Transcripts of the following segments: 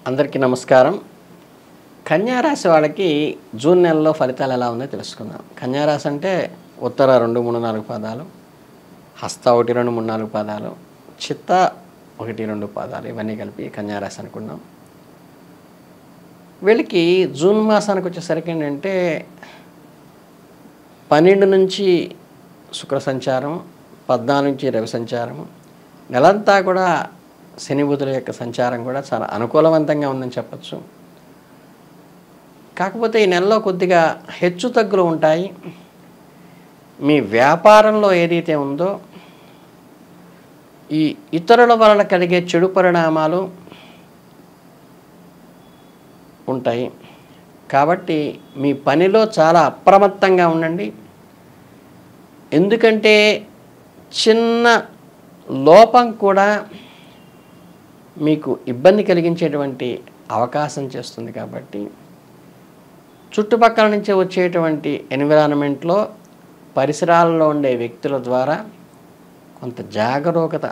అందరికీ నమస్కారం. కన్యా రాశి వాళ్ళకి జూన్ నెలలో ఫలితాలు ఎలా ఉందో తెలుసుకుందాం. కన్యా రాశి అంటే ఉత్తర 2, 3, 4 పాదాలు, హస్త 1, 2, 3, 4 పాదాలు, చిత్త 1, 2 పాదాలు, ఇవన్నీ కలిపి కన్యా రాశి అనుకున్నాం. వీళ్ళకి జూన్ మాసానికి వచ్చేసరికి ఏంటంటే 12 నుంచి శుక్ర సంచారం, 14 నుంచి రవి సంచారం, నెలంతా కూడా శని బుధుల యొక్క సంచారం కూడా చాలా అనుకూలవంతంగా ఉందని చెప్పచ్చు. కాకపోతే ఈ నెలలో కొద్దిగా హెచ్చు తగ్గులు ఉంటాయి. మీ వ్యాపారంలో ఏదైతే ఉందో ఈ ఇతరుల వలన కలిగే చెడు పరిణామాలు ఉంటాయి. కాబట్టి మీ పనిలో చాలా అప్రమత్తంగా ఉండండి. ఎందుకంటే చిన్న లోపం కూడా మీకు ఇబ్బంది కలిగించేటువంటి అవకాశం చేస్తుంది. కాబట్టి చుట్టుపక్కల నుంచి వచ్చేటువంటి ఎన్విరాన్మెంట్లో పరిసరాలలో ఉండే వ్యక్తుల ద్వారా కొంత జాగరూకత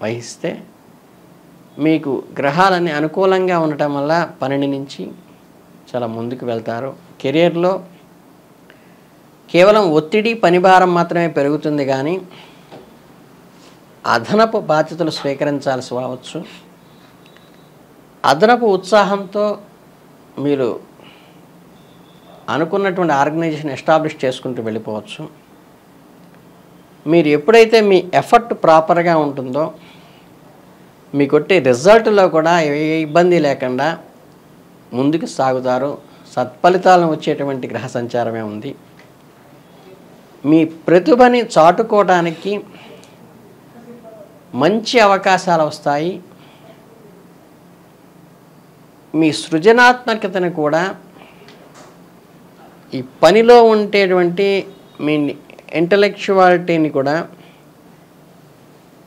వహిస్తే మీకు గ్రహాలన్నీ అనుకూలంగా ఉండటం వల్ల 12 నుంచి చాలా ముందుకు వెళ్తారు. కెరియర్లో కేవలం ఒత్తిడి పనిభారం మాత్రమే పెరుగుతుంది, కానీ అదనపు బాధ్యతలు స్వీకరించాల్సి రావచ్చు. అదనపు ఉత్సాహంతో మీరు అనుకున్నటువంటి ఆర్గనైజేషన్ ఎస్టాబ్లిష్ చేసుకుంటూ వెళ్ళిపోవచ్చు. మీరు ఎప్పుడైతే మీ ఎఫర్ట్ ప్రాపర్గా ఉంటుందో మీకు వచ్చే రిజల్ట్లో కూడా ఏ ఇబ్బంది లేకుండా ముందుకు సాగుతారు. సత్ఫలితాలను వచ్చేటువంటి గ్రహ సంచారమే ఉంది. మీ ప్రతిభని చాటుకోవడానికి మంచి అవకాశాలు వస్తాయి. మీ సృజనాత్మకతను కూడా ఈ పనిలో ఉండేటువంటి మీ ఇంటలెక్చువాలిటీని కూడా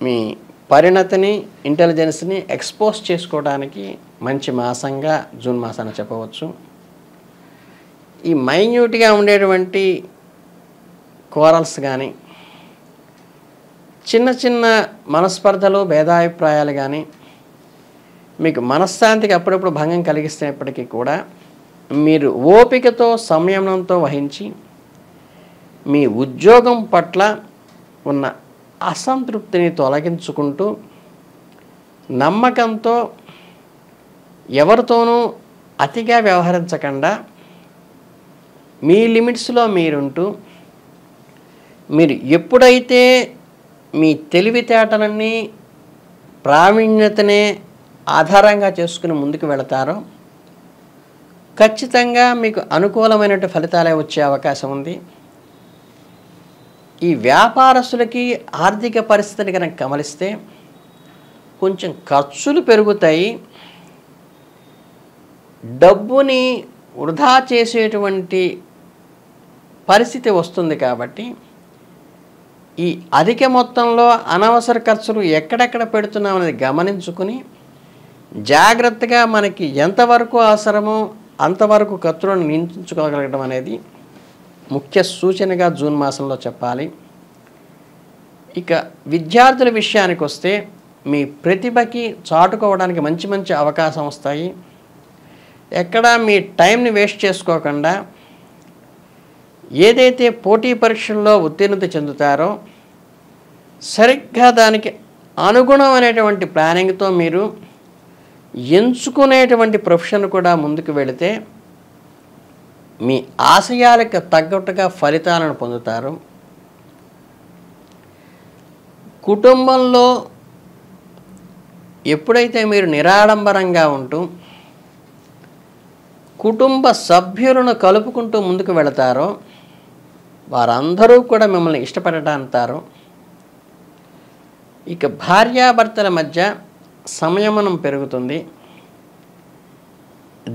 మీ పరిణతిని ఇంటెలిజెన్స్ని ఎక్స్పోజ్ చేసుకోవడానికి మంచి మాసంగా జూన్ మాసాన్ని చెప్పవచ్చు. ఈ మైన్యూట్గా ఉండేటువంటి కోరల్స్ కానీ చిన్న చిన్న మనస్పర్ధలు భేదాభిప్రాయాలు కానీ మీకు మనశ్శాంతికి అప్పుడప్పుడు భంగం కలిగిస్తున్నప్పటికీ కూడా మీరు ఓపికతో సంయమనంతో వహించి మీ ఉద్యోగం పట్ల ఉన్న అసంతృప్తిని తొలగించుకుంటూ నమ్మకంతో ఎవరితోనూ అతిగా వ్యవహరించకుండా మీ లిమిట్స్లో మీరుంటూ మీరు ఎప్పుడైతే మీ తెలివితేటలన్నీ ప్రావీణ్యతనే ఆధారంగా చేసుకుని ముందుకు వెళతారో ఖచ్చితంగా మీకు అనుకూలమైనటువంటి ఫలితాలే వచ్చే అవకాశం ఉంది. ఈ వ్యాపారస్తులకి ఆర్థిక పరిస్థితిని కనుక గమనిస్తే కొంచెం ఖర్చులు పెరుగుతాయి. డబ్బుని వృధా చేసేటువంటి పరిస్థితి వస్తుంది. కాబట్టి ఈ అధిక మొత్తంలో అనవసర ఖర్చులు ఎక్కడెక్కడ పెడుతున్నాం అనేది గమనించుకుని జాగ్రత్తగా మనకి ఎంతవరకు అవసరమో అంతవరకు ఖర్చులను నియంత్రించుకోగలగడం అనేది ముఖ్య సూచనగా జూన్ మాసంలో చెప్పాలి. ఇక విద్యార్థుల విషయానికి వస్తే మీ ప్రతిభకి చాటుకోవడానికి మంచి మంచి అవకాశం వస్తాయి. ఎక్కడ మీ టైంని వేస్ట్ చేసుకోకుండా ఏదైతే పోటీ పరీక్షల్లో ఉత్తీర్ణత చెందుతారో సరిగ్గా దానికి అనుగుణమైనటువంటి ప్లానింగ్తో మీరు ఎంచుకునేటువంటి ప్రొఫెషన్ కూడా ముందుకు వెళితే మీ ఆశయాలకు తగ్గట్టుగా ఫలితాలను పొందుతారు. కుటుంబంలో ఎప్పుడైతే మీరు నిరాడంబరంగా ఉంటూ కుటుంబ సభ్యులను కలుపుకుంటూ ముందుకు వెళతారో వారందరూ కూడా మిమ్మల్ని ఇష్టపడటాంటారు. ఇక భార్యాభర్తల మధ్య సంయమనం పెరుగుతుంది.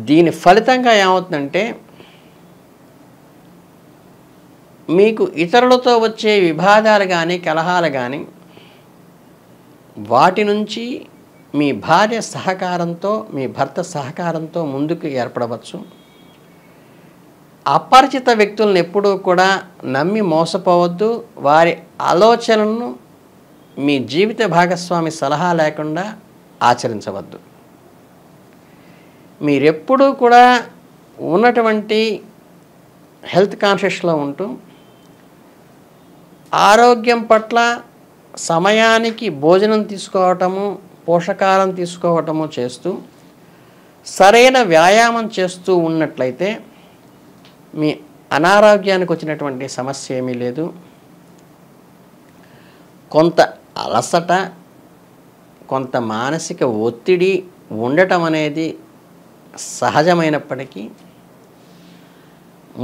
దీని ఫలితంగా ఏమవుతుందంటే మీకు ఇతరులతో వచ్చే విభేదాలు కానీ కలహాలు కానీ వాటి నుంచి మీ భార్య సహకారంతో మీ భర్త సహకారంతో ముందుకు ఏర్పడవచ్చు. అపరిచిత వ్యక్తులను ఎప్పుడూ కూడా నమ్మి మోసపోవద్దు. వారి ఆలోచనలను మీ జీవిత భాగస్వామి సలహా లేకుండా ఆచరించవద్దు. మీరెప్పుడూ కూడా ఉన్నటువంటి హెల్త్ కాన్షియస్లో ఉంటూ ఆరోగ్యం పట్ల సమయానికి భోజనం తీసుకోవటము, పోషకాహారం తీసుకోవటము చేస్తూ సరైన వ్యాయామం చేస్తూ ఉన్నట్లయితే మీ అనారోగ్యానికి వచ్చినటువంటి సమస్య ఏమీ లేదు. కొంత అలసట, కొంత మానసిక ఒత్తిడి ఉండటం అనేది సహజమైనప్పటికీ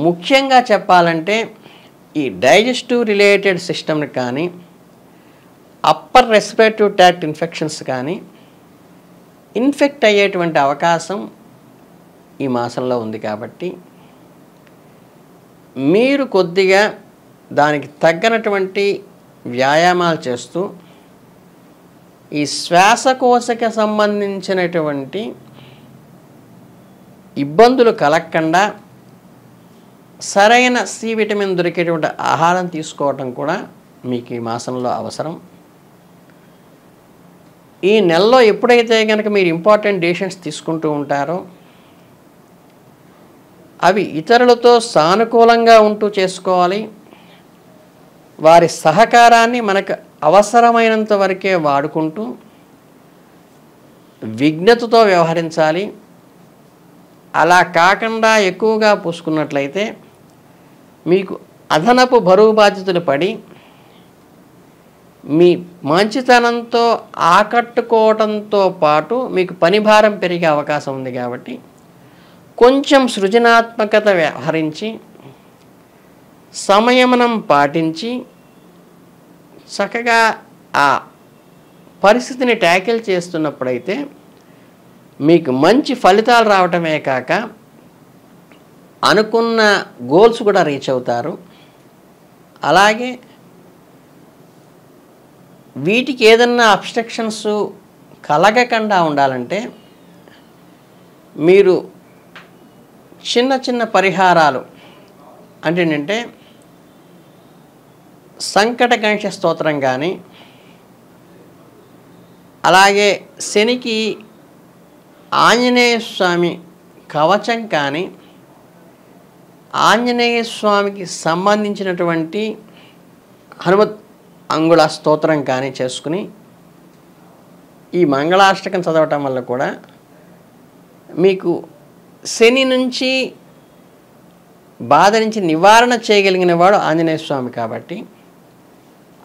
ముఖ్యంగా చెప్పాలంటే ఈ డైజెస్టివ్ రిలేటెడ్ సిస్టమ్ని కానీ అప్పర్ రెస్పిరేటరీ ట్రాక్ట్ ఇన్ఫెక్షన్స్ కానీ ఇన్ఫెక్ట్ అయ్యేటువంటి అవకాశం ఈ మాసంలో ఉంది. కాబట్టి మీరు కొద్దిగా దానికి తగ్గనటువంటి వ్యాయామాలు చేస్తూ ఈ శ్వాసకోశకి సంబంధించినటువంటి ఇబ్బందులు కలగకుండా సరైన సి విటమిన్ దొరికేటువంటి ఆహారం తీసుకోవటం కూడా మీకు ఈ మాసంలో అవసరం. ఈ నెలలో ఎప్పుడైతే కనుక మీరు ఇంపార్టెంట్ డెసిషన్స్ తీసుకుంటూ ఉంటారో అవి ఇతరులతో సానుకూలంగా ఉంటూ చేసుకోవాలి. వారి సహకారాన్ని మనకు అవసరమైనంత వరకే వాడుకుంటూ విజ్ఞతతో వ్యవహరించాలి. అలా కాకుండా ఎక్కువగా పూసుకున్నట్లయితే మీకు అదనపు బరువు బాధ్యతలు పడి మీ మంచితనంతో ఆకట్టుకోవడంతో పాటు మీకు పనిభారం పెరిగే అవకాశం ఉంది. కాబట్టి కొంచెం సృజనాత్మకత వ్యవహరించి సంయమనం పాటించి చక్కగా ఆ పరిస్థితిని ట్యాకిల్ చేస్తున్నప్పుడైతే మీకు మంచి ఫలితాలు రావటమే కాక అనుకున్న గోల్స్ కూడా రీచ్ అవుతారు. అలాగే వీటికి ఏదన్నా అబ్స్ట్రక్షన్స్ కలగకుండా ఉండాలంటే మీరు చిన్న చిన్న పరిహారాలు అంటే ఏంటంటే సంకట గణేశ స్తోత్రం కానీ అలాగే శనికి ఆంజనేయ స్వామి కవచం కానీ ఆంజనేయ స్వామికి సంబంధించినటువంటి హనుమత్ అంగుళ స్తోత్రం కానీ చేసుకుని ఈ మంగళాష్టకం చదవటం వల్ల కూడా మీకు శని నుంచి బాధ నుంచి నివారణ చేయగలిగిన వాడు ఆంజనేయ స్వామి. కాబట్టి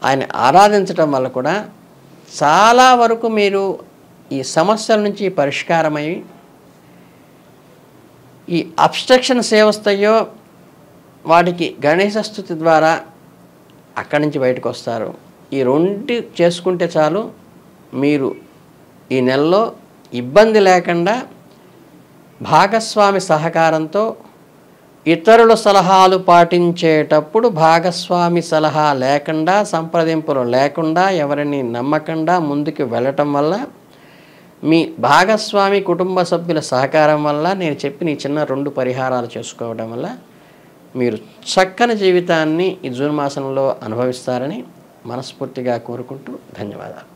ఆయన ఆరాధించటం వల్ల కూడా చాలా వరకు మీరు ఈ సమస్యల నుంచి పరిష్కారమై ఈ అబ్స్ట్రక్షన్స్ ఏవస్తాయో వాటికి గణేశ స్తుతి ద్వారా అక్కడి నుంచి బయటకు వస్తారు. ఈ రెండు చేసుకుంటే చాలు, మీరు ఈ నెలలో ఇబ్బంది లేకుండా భాగస్వామి సహకారంతో ఇతరుల సలహాలు పాటించేటప్పుడు భాగస్వామి సలహా లేకుండా సంప్రదింపులు లేకుండా ఎవరిని నమ్మకుండా ముందుకు వెళ్ళటం వల్ల మీ భాగస్వామి కుటుంబ సభ్యుల సహకారం వల్ల నేను చెప్పిన ఈ చిన్న 2 పరిహారాలు చేసుకోవడం వల్ల మీరు చక్కని జీవితాన్ని ఈ జూన్ మాసంలో అనుభవిస్తారని మనస్ఫూర్తిగా కోరుకుంటూ ధన్యవాదాలు.